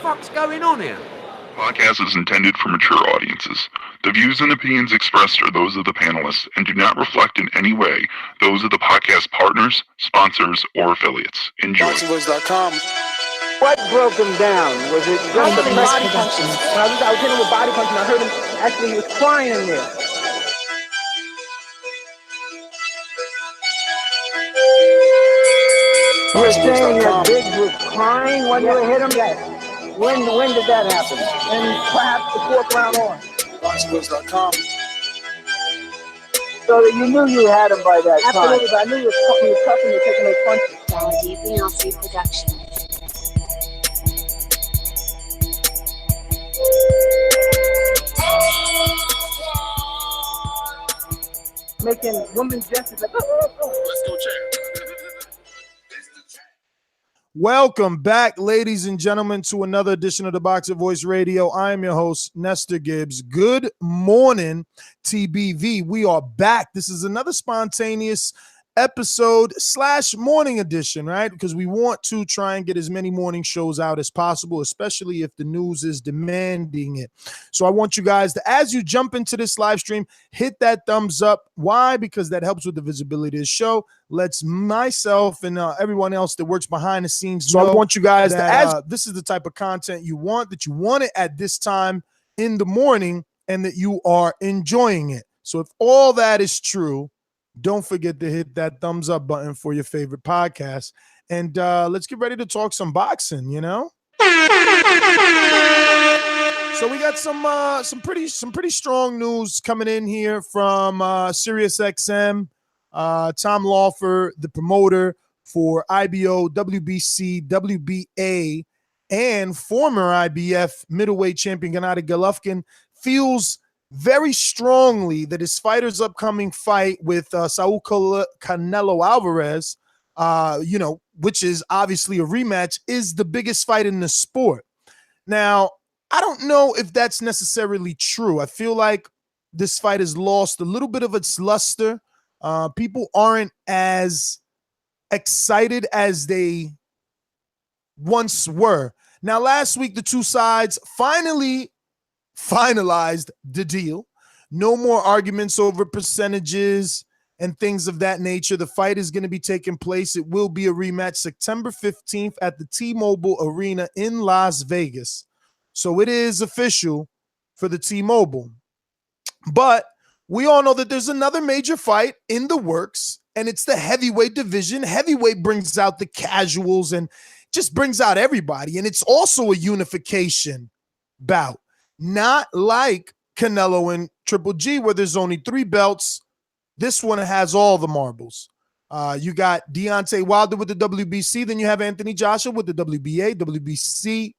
fuck's going on here? Podcast is intended for mature audiences. The views and opinions expressed are those of the panelists and do not reflect in any way those of the podcast partners, sponsors, or affiliates. Enjoy. ThaBoxingvoice.com. What broke him down? Was it just the body punches? When I was hitting him with body punches, and I heard him, actually, he was crying in there. You were saying that Biggs was crying when you hit him? Yes. When did that happen? And perhaps the fourth round on. ThaBoxingvoice.com. So that you knew you had him by that time. Absolutely, But I knew you was tough and taking those punches. Gennady Golovkin production. Making women gestures like, oh. Let's go, champ. Welcome back, ladies and gentlemen, to another edition of the Boxing Voice Radio. I am your host, Nestor Gibbs. Good morning, TBV. We are back. This is another spontaneous episode / morning edition, right? Because we want to try and get as many morning shows out as possible, especially if the news is demanding it. So I want you guys to, as you jump into this live stream, hit that thumbs up. Why? Because that helps with the visibility of the show. Lets myself and everyone else that works behind the scenes know. So I want you guys that, as this is the type of content you want, that you want it at this time in the morning and that you are enjoying it. So if all that is true, don't forget to hit that thumbs up button for your favorite podcast. And let's get ready to talk some boxing, you know? So we got some pretty strong news coming in here from SiriusXM. Tom Loeffler, the promoter for IBO, WBC, WBA, and former IBF middleweight champion Gennady Golovkin, feels very strongly that his fighter's upcoming fight with Saul Canelo Alvarez, which is obviously a rematch, is the biggest fight in the sport. Now, I don't know if that's necessarily true. I feel like this fight has lost a little bit of its luster. People aren't as excited as they once were. Now, last week, the two sides finally finalized the deal. No more arguments over percentages and things of that nature. The fight is going to be taking place. It will be a rematch September 15th at the T-Mobile Arena in Las Vegas. So it is official for the T-Mobile. But we all know that there's another major fight in the works, and it's the heavyweight division. Heavyweight brings out the casuals and just brings out everybody. And it's also a unification bout. Not like Canelo and Triple G, where there's only 3 belts. This one has all the marbles. You got Deontay Wilder with the WBC. Then you have Anthony Joshua with the WBA, WBA,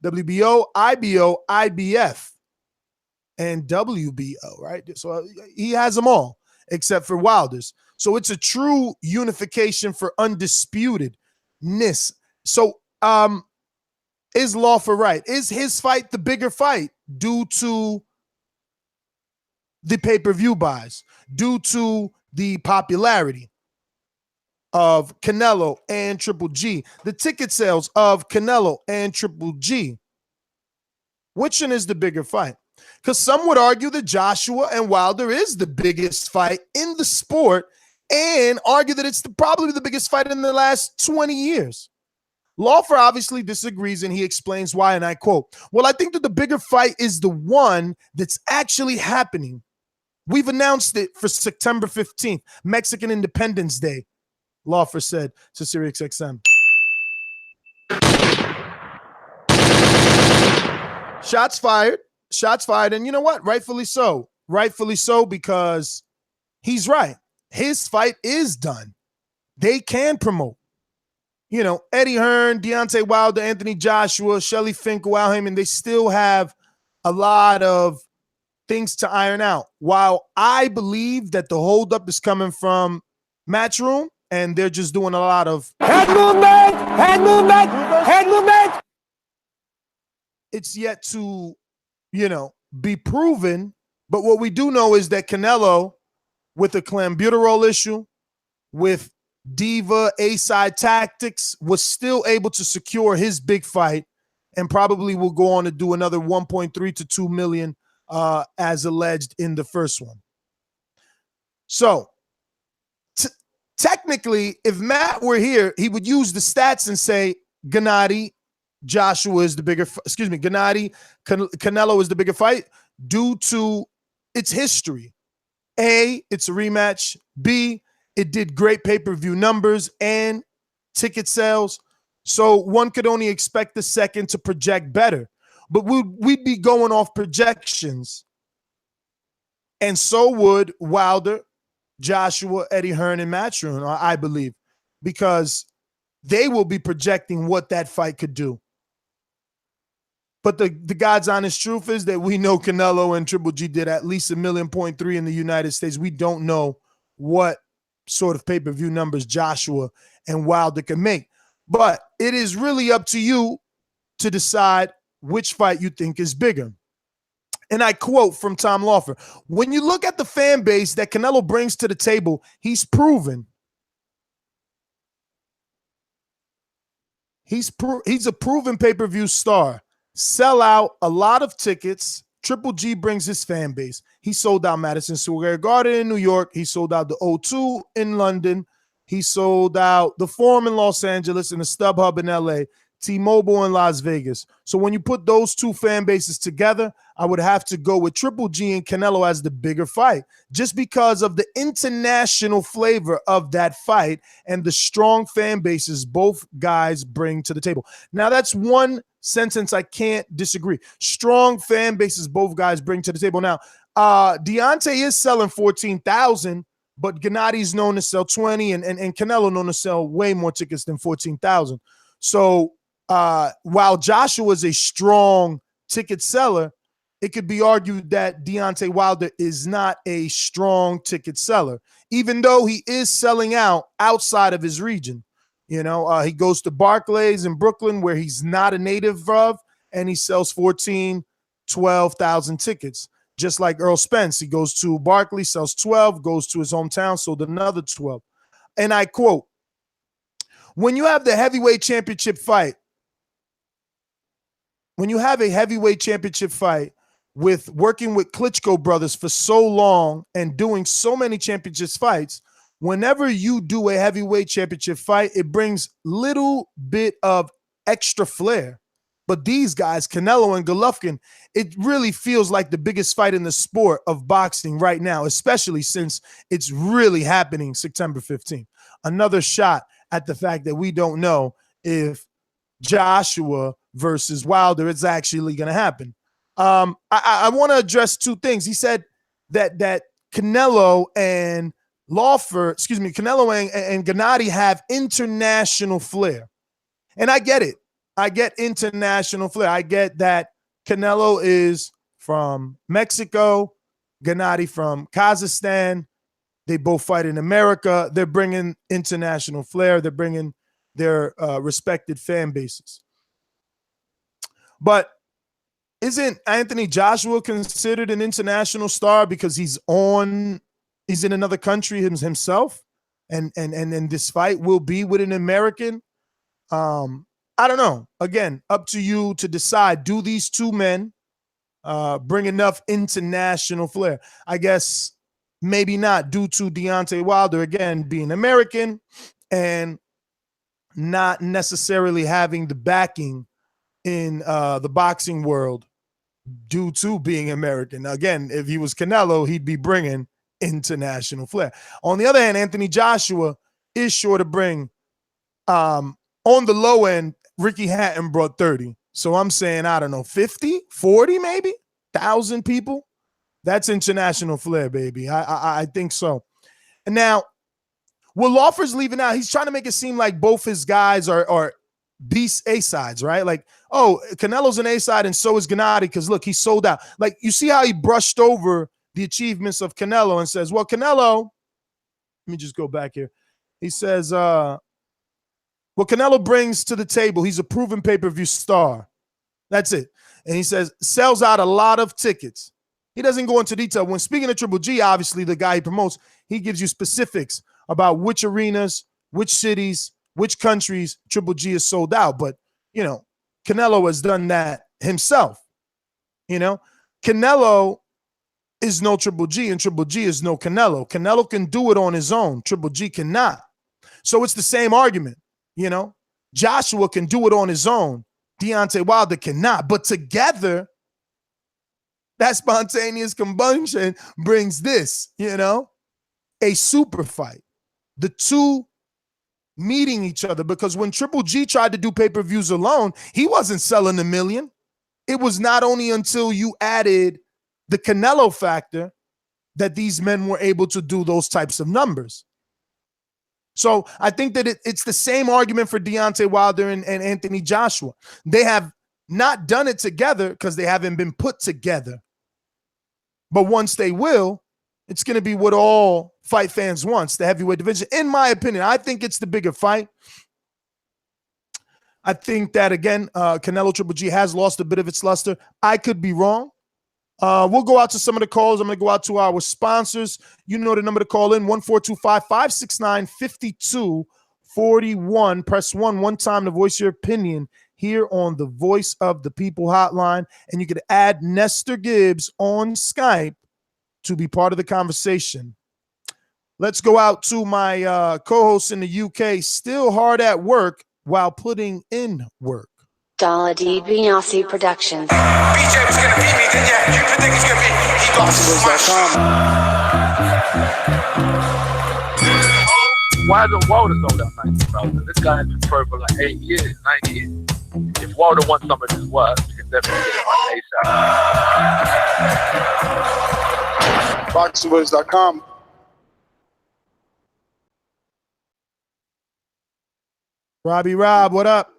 WBO, IBO, IBF, and WBO, right? So he has them all except for Wilder's. So it's a true unification for undisputedness. So, is Loeffler right? Is his fight the bigger fight due to the pay-per-view buys, due to the popularity of Canelo and Triple G, the ticket sales of Canelo and Triple G? Which one is the bigger fight? Because some would argue that Joshua and Wilder is the biggest fight in the sport and argue that it's probably the biggest fight in the last 20 years. Loeffler obviously disagrees, and he explains why, and I quote, "Well, I think that the bigger fight is the one that's actually happening. We've announced it for September 15th, Mexican Independence Day," Loeffler said to SiriusXM. Shots fired, and you know what? Rightfully so. Rightfully so, because he's right. His fight is done. They can promote. You know, Eddie Hearn, Deontay Wilder, Anthony Joshua, Shelly Finkel, Al Heyman, they still have a lot of things to iron out. While I believe that the holdup is coming from Matchroom, and they're just doing a lot of head movement. It's yet to, be proven. But what we do know is that Canelo, with the clenbuterol issue, with Diva A-side tactics, was still able to secure his big fight and probably will go on to do another 1.3 to 2 million as alleged in the first one. So technically, if Matt were here, he would use the stats and say Gennady Joshua is the bigger, Gennady Canelo is the bigger fight due to its history. A, it's a rematch. B, it did great pay-per-view numbers and ticket sales. So one could only expect the second to project better. But we'd be going off projections. And so would Wilder, Joshua, Eddie Hearn, and Matchroom, I believe, because they will be projecting what that fight could do. But the God's honest truth is that we know Canelo and Triple G did at least 1.3 million in the United States. We don't know what sort of pay-per-view numbers Joshua and Wilder can make. But it is really up to you to decide which fight you think is bigger. And I quote from Tom Loeffler, when you look at the fan base that Canelo brings to the table, he's proven. He's a proven pay-per-view star. Sell out a lot of tickets. Triple G brings his fan base. He sold out Madison Square Garden in New York. He sold out the O2 in London. He sold out the Forum in Los Angeles and the StubHub in LA, T-Mobile in Las Vegas. So when you put those two fan bases together, I would have to go with Triple G and Canelo as the bigger fight, just because of the international flavor of that fight and the strong fan bases both guys bring to the table. Now, that's one sentence I can't disagree. Strong fan bases both guys bring to the table. Now, Deontay is selling 14,000, but Gennady's known to sell 20, and Canelo known to sell way more tickets than 14,000. So while Joshua is a strong ticket seller, it could be argued that Deontay Wilder is not a strong ticket seller, even though he is selling out outside of his region. You know, he goes to Barclays in Brooklyn, where he's not a native of, and he sells 12,000 tickets. Just like Earl Spence, he goes to Barclays, sells 12, goes to his hometown, sold another 12. And I quote, when you have the heavyweight championship fight, when you have a heavyweight championship fight with working with Klitschko brothers for so long and doing so many championship fights, whenever you do a heavyweight championship fight, it brings little bit of extra flair. But these guys, Canelo and Golovkin, it really feels like the biggest fight in the sport of boxing right now, especially since it's really happening September 15th. Another shot at the fact that we don't know if Joshua versus Wilder is actually going to happen. I want to address two things. He said that Canelo and Canelo and Gennady have international flair. And I get it. I get international flair. I get that Canelo is from Mexico, Gennady from Kazakhstan. They both fight in America. They're bringing international flair. They're bringing their respected fan bases. But isn't Anthony Joshua considered an international star because he's in another country himself? And this fight will be with an American? I don't know. Again, up to you to decide. Do these two men bring enough international flair? I guess maybe not, due to Deontay Wilder, again, being American and not necessarily having the backing in the boxing world due to being American. Again, if he was Canelo, he'd be bringing international flair. On the other hand, Anthony Joshua is sure to bring, on the low end, Ricky Hatton brought 30. So I'm saying, I don't know, 50, 40 maybe, 1,000 people. That's international flair, baby. I think so. And now, what Loeffler's leaving out, he's trying to make it seem like both his guys are beast A-sides, right? Like, oh, Canelo's an A-side and so is Gennady because, look, he sold out. Like, you see how he brushed over the achievements of Canelo and says, well, Canelo, let me just go back here. He says, what Canelo brings to the table, he's a proven pay-per-view star. That's it. And he says, sells out a lot of tickets. He doesn't go into detail. When speaking of Triple G, obviously, the guy he promotes, he gives you specifics about which arenas, which cities, which countries Triple G is sold out. But, you know, Canelo has done that himself. You know, Canelo is no Triple G, and Triple G is no Canelo. Canelo can do it on his own. Triple G cannot. So it's the same argument. You know, Joshua can do it on his own. Deontay Wilder cannot. But together, that spontaneous combustion brings this, you know, a super fight. The two meeting each other, because when Triple G tried to do pay-per-views alone, he wasn't selling a million. It was not only until you added the Canelo factor that these men were able to do those types of numbers. So I think that it's the same argument for Deontay Wilder and Anthony Joshua. They have not done it together because they haven't been put together. But once they will, it's going to be what all fight fans want, the heavyweight division. In my opinion, I think it's the bigger fight. I think that, again, Canelo Triple G has lost a bit of its luster. I could be wrong. We'll go out to some of the calls. I'm going to go out to our sponsors. You know the number to call in, 1-425-569-5241. Press 1 one time to voice your opinion here on the Voice of the People hotline. And you can add Nestor Gibbs on Skype to be part of the conversation. Let's go out to my co-host in the UK, still hard at work while putting in work. Gennady Golovkin Productions. BJ was gonna beat me, then yeah, you predict he's gonna beat me. He got smashed. Why the Wilder sold out 90 bro? This guy has been pro for like 8 years, 9 years. If Wilder wants some of his work, you can definitely get it on ASAP. ThaBoxingvoice.com. Rob, what up?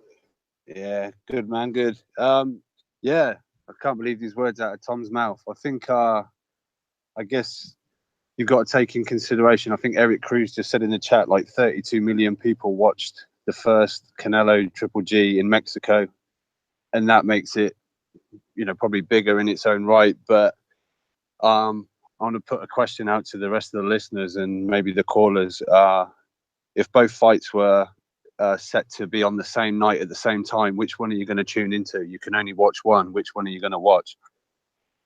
Yeah, good man, good. Yeah, I can't believe these words out of Tom's mouth. I think, I guess you've got to take in consideration. I think Eric Cruz just said in the chat, like 32 million people watched the first Canelo Triple G in Mexico, and that makes it, you know, probably bigger in its own right. But I want to put a question out to the rest of the listeners and maybe the callers. If both fights were set to be on the same night at the same time, which one are you going to tune into? You can only watch one. Which one are you going to watch?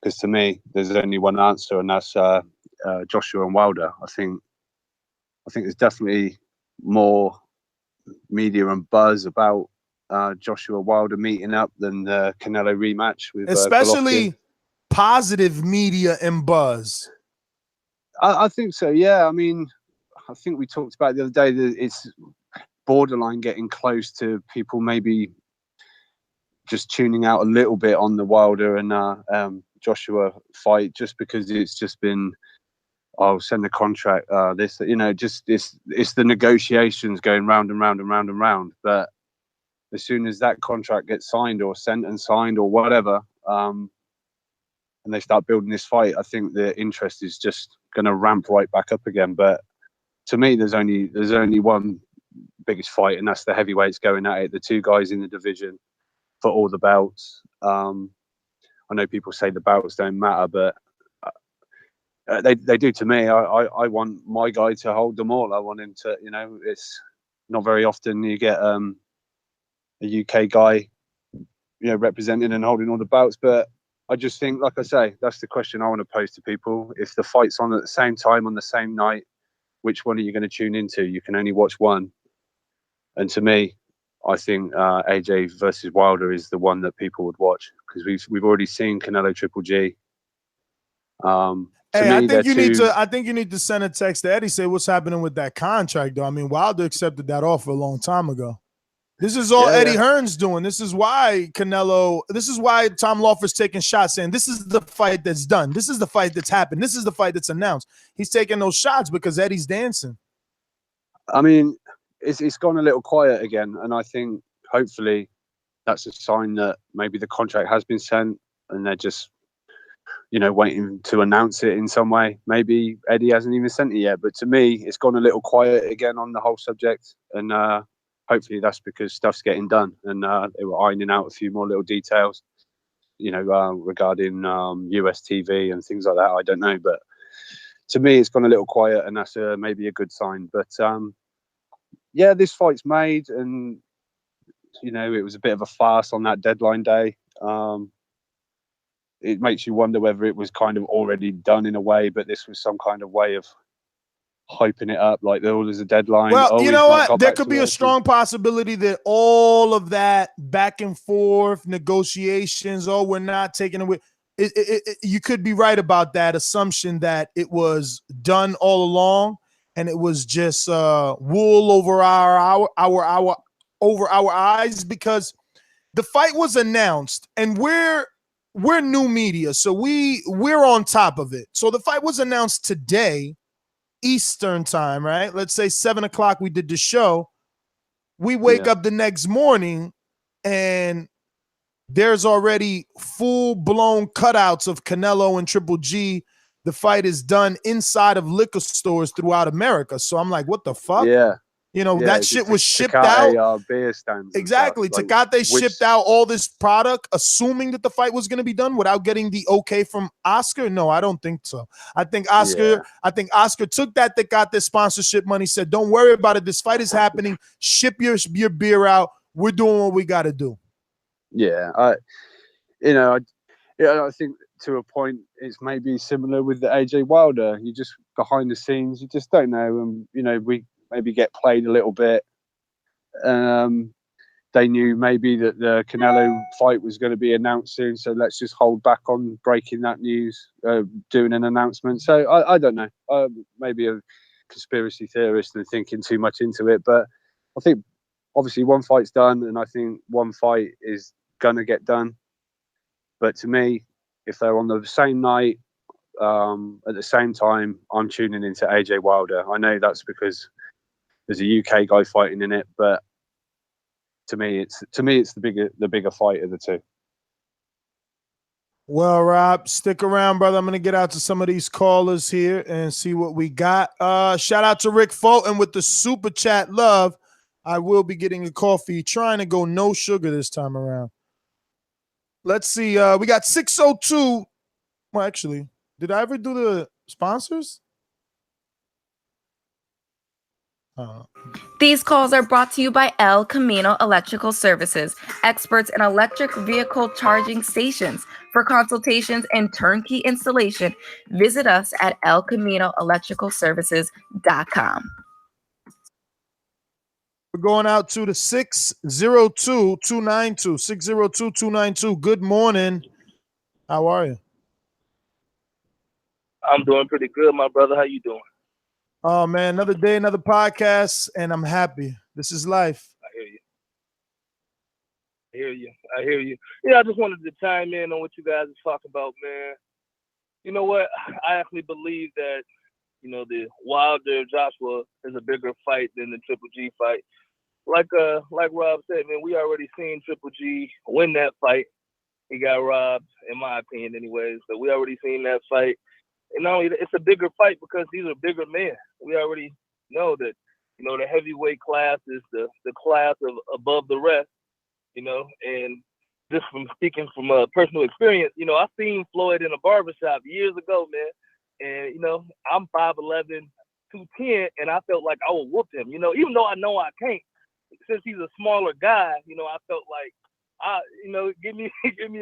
Because to me, there's only one answer, and that's Joshua and Wilder. I think there's definitely more media and buzz about Joshua Wilder meeting up than the Canelo rematch with especially Golovkin. Positive media and buzz. I think so. Yeah, I mean, I think we talked about the other day that it's borderline getting close to people maybe just tuning out a little bit on the Wilder and Joshua fight, just because it's just been, I'll send the contract, this, you know, just it's the negotiations going round and round and round and round. But as soon as that contract gets signed or sent and signed or whatever, and they start building this fight, I think the interest is just going to ramp right back up again. But to me, there's only one biggest fight, and that's the heavyweights going at it, the two guys in the division for all the belts. I know people say the belts don't matter, but they do to me. I want my guy to hold them all. I want him to, you know, it's not very often you get a UK guy, you know, representing and holding all the belts. But I just think, like I say, that's the question I want to pose to people. If the fight's on at the same time on the same night, which one are you going to tune into? You can only watch one. And to me, I think AJ versus Wilder is the one that people would watch, because we've already seen Canelo Triple G. Hey, I think you need to send a text to Eddie, say what's happening with that contract, though. I mean, Wilder accepted that offer a long time ago. This is all Eddie Hearn's doing. This is why Tom Loeffler's taking shots, saying this is the fight that's done. This is the fight that's happened. This is the fight that's announced. He's taking those shots because Eddie's dancing. I mean, it's gone a little quiet again, and I think hopefully that's a sign that maybe the contract has been sent and they're just, you know, waiting to announce it in some way. Maybe Eddie hasn't even sent it yet, but to me, it's gone a little quiet again on the whole subject, and hopefully that's because stuff's getting done, and they were ironing out a few more little details, you know, regarding US TV and things like that. I don't know, but to me, it's gone a little quiet, and that's maybe a good sign. But yeah, this fight's made, and you know, it was a bit of a farce on that deadline day. It makes you wonder whether it was kind of already done in a way, but this was some kind of way of hyping it up, like there's a deadline. Well, Oh, you he's know not what? got There back could to be a us. strong possibility that all of that back and forth negotiations, oh, we're not taking away. You could be right about that assumption that it was done all along, and it was just wool over our over our eyes, because the fight was announced, and we're new media, so we're on top of it. So the fight was announced today, Eastern time, right? Let's say 7 o'clock we did the show. We wake up the next morning and there's already full-blown cutouts of Canelo and Triple G. The fight is done inside of liquor stores throughout America. So I'm like, what the fuck? Yeah. You know, Yeah, that shit was shipped out. Beer stands. Exactly. Tecate shipped out all this product, assuming that the fight was going to be done without getting the okay from Oscar. No, I don't think so. I think Oscar took that Tecate sponsorship money, said, don't worry about it. This fight is happening. Ship your beer out. We're doing what we got to do. Yeah. I think to a point it's maybe similar with the AJ Wilder. You just behind the scenes, you just don't know. And, you know, we maybe get played a little bit. They knew maybe that the Canelo fight was going to be announced soon, so let's just hold back on breaking that news, doing an announcement. So I don't know. Maybe a conspiracy theorist and thinking too much into it, but I think obviously one fight's done, and I think one fight is gonna get done. But to me, if they're on the same night, at the same time, I'm tuning into AJ Wilder. I know that's because there's a UK guy fighting in it, but to me, it's the bigger fight of the two. Well, Rob, stick around, brother. I'm going to get out to some of these callers here and see what we got. Shout out to Rick Fulton with the super chat love. I will be getting a coffee, trying to go no sugar this time around. Let's see. We got 602. Well, actually, did I ever do the sponsors? These calls are brought to you by El Camino Electrical Services, experts in electric vehicle charging stations. For consultations and turnkey installation, visit us at elcaminoelectricalservices.com. We're going out to the 602-292. 602-292. Good morning. How are you? I'm doing pretty good, my brother. How you doing? Oh, man, another day, another podcast, and I'm happy. This is life. I hear you. Yeah, I just wanted to chime in on what you guys are talking about, man. You know what? I actually believe that, you know, the Wilder Joshua is a bigger fight than the Triple G fight. Like Rob said, man, we already seen Triple G win that fight. He got robbed, in my opinion, anyways. But we already seen that fight. And not only that, it's a bigger fight because these are bigger men. We already know that, you know, the heavyweight class is the class of above the rest, you know. And just from speaking from a personal experience, you know, I seen Floyd in a barbershop years ago, man. And, you know, I'm 5'11", 210, and I felt like I would whoop him, you know, even though I know I can't. Since he's a smaller guy, you know, I felt like, give me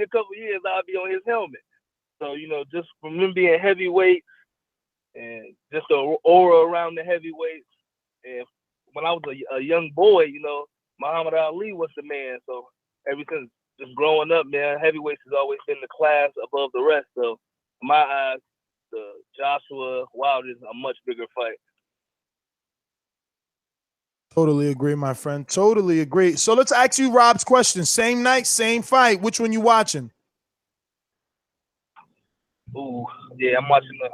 a couple years, I'll be on his helmet. So, you know, just from them being heavyweights and just the aura around the heavyweights. And when I was a young boy, you know, Muhammad Ali was the man. So ever since just growing up, man, heavyweights has always been the class above the rest. So in my eyes, the Joshua Wilder is a much bigger fight. Totally agree, my friend. Totally agree. So let's ask you Rob's question. Same night, same fight. Which one you watching? Ooh, yeah, I'm watching the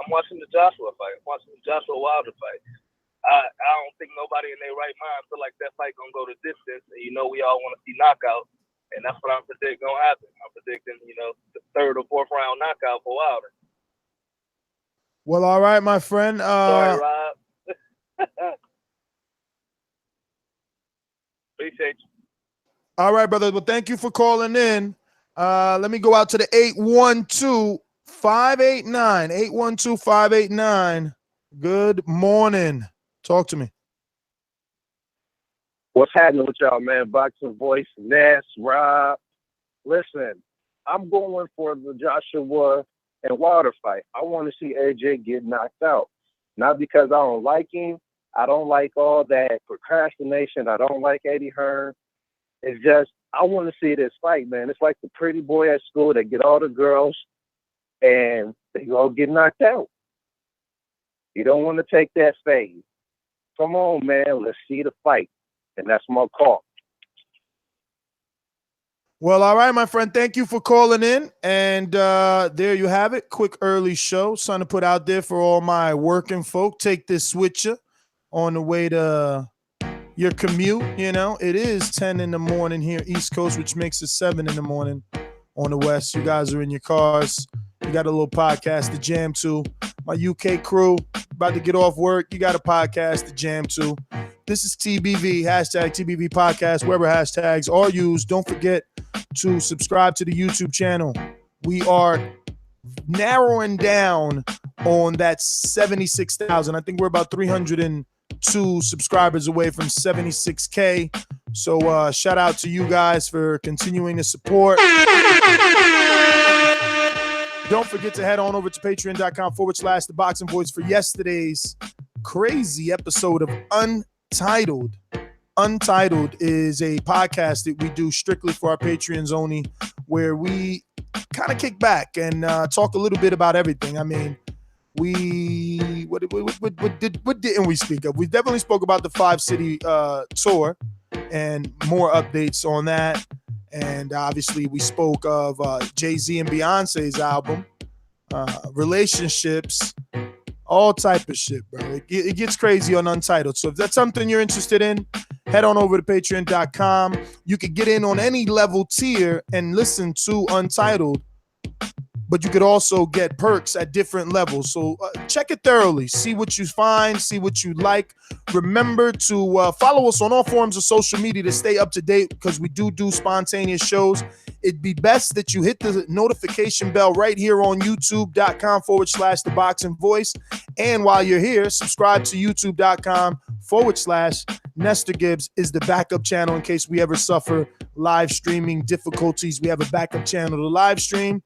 Joshua fight. I'm watching the Joshua Wilder fight. I don't think nobody in their right mind feel like that fight gonna go the distance. And you know we all want to see knockout, and that's what I'm predicting gonna happen. I'm predicting, you know, the 3rd or 4th round knockout for Wilder. Well, all right, my friend. Sorry, Rob. Appreciate you. All right, brother. Well, thank you for calling in. Let me go out to the 812-589. 812-589. Good morning. Talk to me. What's happening with y'all, man? Boxing Voice, Ness, Rob. Listen, I'm going for the Joshua and Wilder fight. I want to see AJ get knocked out. Not because I don't like him. I don't like all that procrastination. I don't like Eddie Hearn. It's just, I want to see this fight, man. It's like the pretty boy at school that get all the girls and they all get knocked out. You don't want to take that phase. Come on, man. Let's see the fight. And that's my call. Well, all right, my friend. Thank you for calling in. And there you have it. Quick early show. Something to put out there for all my working folk. Take this switcher on the way to your commute. You know, it is 10 in the morning here, East Coast, which makes it 7 in the morning on the West. You guys are in your cars. You got a little podcast to jam to. My UK crew, about to get off work. You got a podcast to jam to. This is TBV, hashtag TBV podcast, wherever hashtags are used. Don't forget to subscribe to the YouTube channel. We are narrowing down on that 76,000. I think we're about 302 subscribers away from 76K. So shout out to you guys for continuing to support. Don't forget to head on over to patreon.com/ThaBoxingVoice for yesterday's crazy episode of Untitled. Untitled is a podcast that we do strictly for our Patreons only, where we kind of kick back and talk a little bit about everything. I mean, what didn't we speak of? We definitely spoke about the 5-city tour and more updates on that. And obviously we spoke of Jay-Z and Beyonce's album, relationships, all type of shit, bro. It gets crazy on Untitled. So if that's something you're interested in, head on over to patreon.com. You could get in on any level tier and listen to Untitled, but you could also get perks at different levels. So check it thoroughly. See what you find. See what you like. Remember to follow us on all forms of social media to stay up to date, because we do spontaneous shows. It'd be best that you hit the notification bell right here on youtube.com/ThaBoxingVoice. And while you're here, subscribe to youtube.com/Nestor Gibbs is the backup channel in case we ever suffer live streaming difficulties. We have a backup channel to live stream.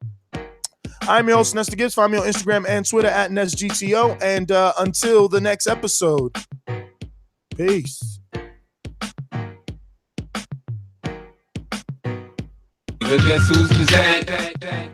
I'm your host, Nestor Gibbs. Find me on Instagram and Twitter at NestGTO. And until the next episode, peace. Guess who's presenting?